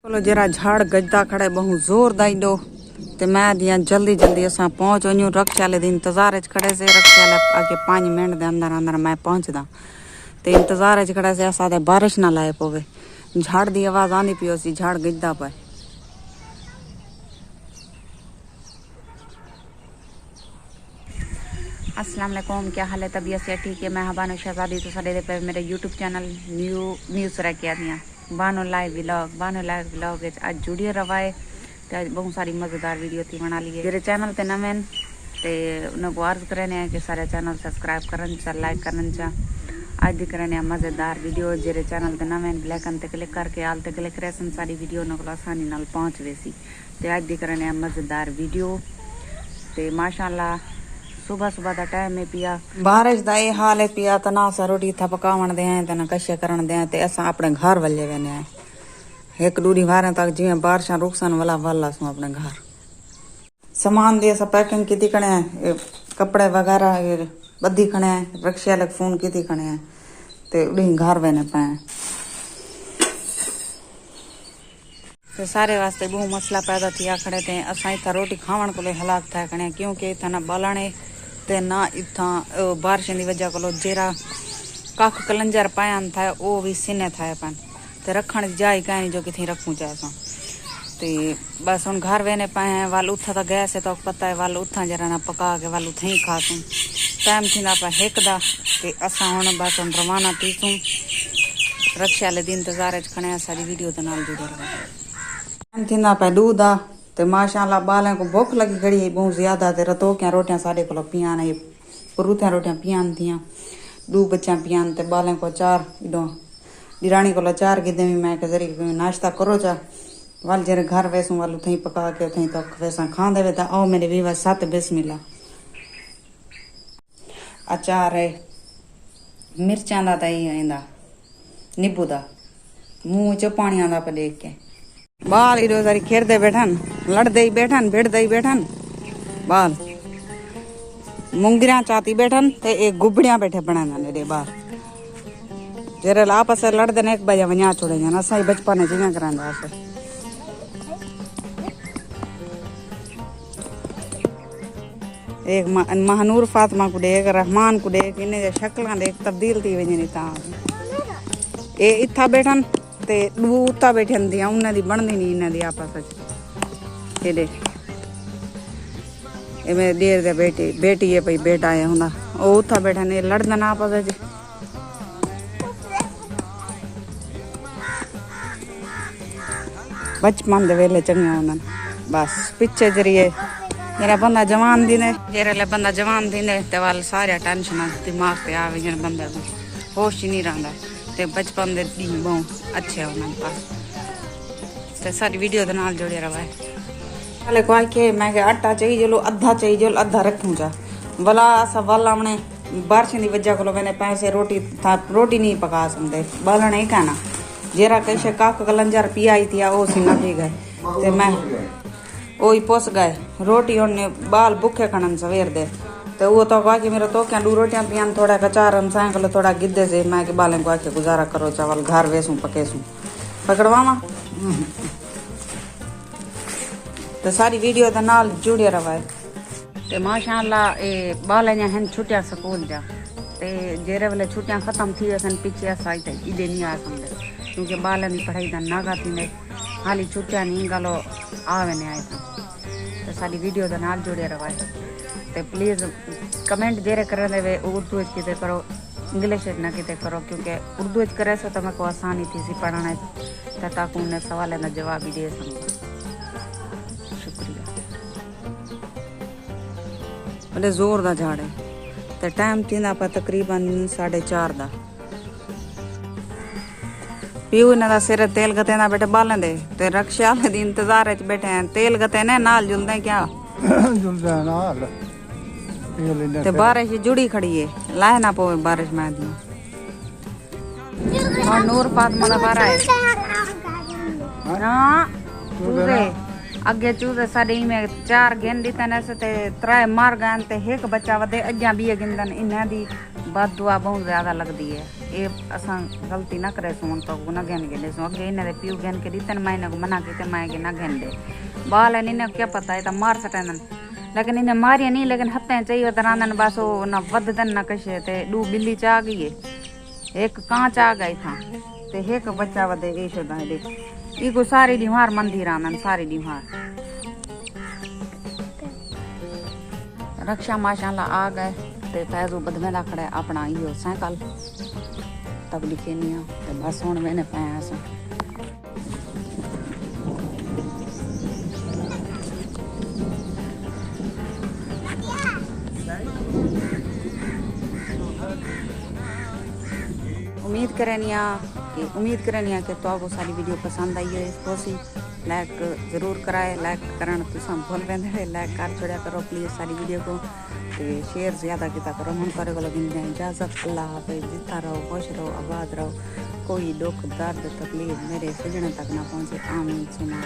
चलो जरा झाड़ गजदा खड़े बहुत जोर दाई दो ते मैं दिया जल्दी जल्दी असा पहुंच वनू रक्षा वाले दिन इंतजार खड़े से रक्षा वाले आगे 5 मिनट दे अंदर अंदर मैं पहुंचदा ते इंतजार खड़े से असा दे बारिश ना लाए पवे झाड़ दी आवाज आनी पियो सी झाड़ गजदा पे। अस्सलाम वालेकुम, क्या हाल है? तबीयत से ठीक है? मैं हबानो शहजादी तो सारे पे मेरे यूट्यूब चैनल न्यूज़ रह के आती हैं बानो लाइव व्लॉग आज जुड़िए रवाए ते आज बहुत सारी मज़ेदार वीडियो थी बना लिए मेरे चैनल ते नवें ते उनको अर्ज करने हैं कि सारे चैनल सब्सक्राइब करन चा लाइक करन चा। आज भी करने मज़ेदार वीडियो जेरे चैनल ते नवें ब्लैकन ते क्लिक करके आल ते क्लिक करे सारी वीडियो उनको आसानी नाल पहुँच वैसी ते आज भी करने मज़ेदार वीडियो ते माशाअल्लाह। सुबह सुबह का टाइम है पिया बारिश का ये हाल है पिया तो ना असा रोटी इतना पकावन दे तो ना कशे करन दे ते असा अपने घर वल्ले वेने आए एक दूरी वारे तक जिवें बारिशा रुकसन वाला वाला सू अपने घर सामान दी असा पैकिंग की कने कपड़े वगैरह बदी खने रक्षा वाले फोन की खने ते उड़ी घर वेने पाए ते सारे वास्ते बहु मसला पैदा थिया खड़े थे असा इतना रोटी खावन को हलाक था खने क्योंकि इतना ना बालने ते ना इतना बारिश की वजह को जेरा कख कलंजर पायन था वो भी सिने था पन ते रखण जाए कहीं जो किथे रखूं चाहे असा ते बस हम घर वेने पाए हैं वाल उठा तो गैस है तो पता है वाल उठा जरा ना पका के वाल उठा ही खासूं टाइम थी ना हेकदा ते असा हुण बस हम रवाना थीसूं रक्षा वाले दिन इंतजार खणे सारी वीडियो के नाल जुड़े रहो थी ना पे दूध आ ते माशाअल्लाह बालें को भूख लगी खड़ी है बहुत ज्यादा ते रतो क्या रोटियां सारे को पियान है परूथियां रोटियां पियान थियां दो बच्चा पियान ते बालें को चार इडो दिरानी को चार की देवी मैं के जरी नाश्ता करो चा वाल जरे घर वैसू वालू थई पका के थई तो वैसा खा देवे ता आओ मेरे विवा सात बिस्मिल्लाह अचार है मिर्चां दा तई आंदा नींबू दा मुंह च पानी आंदा पे देख के बाल इधर सारी खेरते बैठन लड़ते ही बैठन भिड़ते ही बैठन बाल मुंगरिया चाती बैठन ते एक गुबड़िया बैठे बनाना मेरे बाल जेरे आपस में लड़ते ने एक बजे वना छोड़े जाना असा बचपन में जिया करा एक महानूर फातिमा को देख रहमान को देख इन्हें शक्ल देख तब्दील थी वजनी ता ये इत्था बैठन ते दू उत्ता बैठन दियां उन्हां दी बनदी नहीं इन्हां दी आपस विच एडे ए मेरे देर दे बेटी है भाई बेटा है हुंदा ओ उत्था बैठन ए लड़दन आपस विच बचपन दे वेले चंगा हुंदन बस पिछे जरिए मेरा बंदा जवान दी ने जेरे बंदा जवान दी ने ते वाल सारे टेंशन दिमाग पे आवे जन बंदे को होश ही नहीं रहंदा ते बचपन दे दिन बहुत अच्छे होने पास ते सारी वीडियो दे नाल जुड़े रहा है पहले को के मैं के आटा चाहिए जो आधा चाहिए आधा रखूं जा वाला असा वाला हमने बारिश की वजह को मैंने पैसे रोटी नहीं पका सकते बालन ही कहना जेरा कैसे काक कलंजर पियाई थी वो सी ना पी गए ते मैं ओ ही पोस गए रोटी उन्हें बाल भूखे खनन सवेर दे तो वो तो कहा कि मेरा तो क्या दो रोटियां पियान थोड़ा कचार हम साइकिल थोड़ा गिद्दे से मैं के बालें को आके गुजारा करो चावल घर वेसू पकेसू पकड़वावा तो सारी वीडियो के नाल जुड़े रहा ते माशाअल्लाह ए बाल हैं छुट्टियां स्कूल जा ते जेरे वेले छुट्टियां खत्म थी असन पीछे असाई ते इदे नहीं आ सकते क्योंकि बालन की पढ़ाई का नागा थी ने हाली छुट्टियां नहीं गलो आवे ने आए तो सारी वीडियो के नाल जुड़े रहा ते प्लीज़ कमेंट जेरे कर दे उर्दू किते करो इंग्लिश ना किते करो क्योंकि उर्दू करे सो तो मेरे को आसानी थी सी पढ़ाने ताकि उन्हें सवाल का जवाब ही दे सकूँ। शुक्रिया बड़े जोर का झाड़ है तो टाइम थी पर तकरीबन 4:30 का पीऊ इन्हें सिर तेल गते ना बेटे बालें दे ते रक्षा वाले दी इंतजार च बैठे हैं तेल गते ने नाल जुलदे क्या जुलदे नाल ते बारिश जुड़ी खड़ी है लाए ना पोवे बारिश में और नूर फातिमा दा बारा है ना चूजे अगे चूजे साडी में 4 गेंद दिते ने ते 3 मार गए ते एक बच्चा वदे अज्जा भी गिंदन इन्हां दी बद दुआ बहुत ज्यादा लगदी है ये असां गलती न करे सुन तो न घेन के ॾिसूं अॻे इन पीउ घेन के ॾितनि मां हिन मना कई मां के न घेन ॾे बाल आहिनि इन क्या पता है त मार सटंदनि लेकिन इन मारिया नहीं लेकिन हथें चाहिए त रांधनि बस वो न वधदनि न कशे ते डू बिल्ली चा गई है एक कांच आ गई था ते एक बच्चा वधे ए शोदा है ई को सारी दीवार मंदी रांधनि सारी दीवार रक्षा माशाल्लाह आ गए ते फैजू बदमेदा खड़े अपना यो साइकिल तब लिखे नहीं ते बस हुण मैंने पाया असां उम्मीद करनिया कि तो आपको सारी वीडियो पसंद आई है होसी लाइक ज़रूर कराए लाइक करण तुम भूल वेंदे लाइक कर छोड़ा करो प्लीज़ सारी वीडियो को तो शेयर ज़्यादा किया करो हम करे को लगी इजाज़त अल्लाह हाफिज़ जीता रहो खुश रहो आबाद रहो कोई दुख दर्द तकलीफ मेरे सजने तक ना पहुँचे आमीन सुना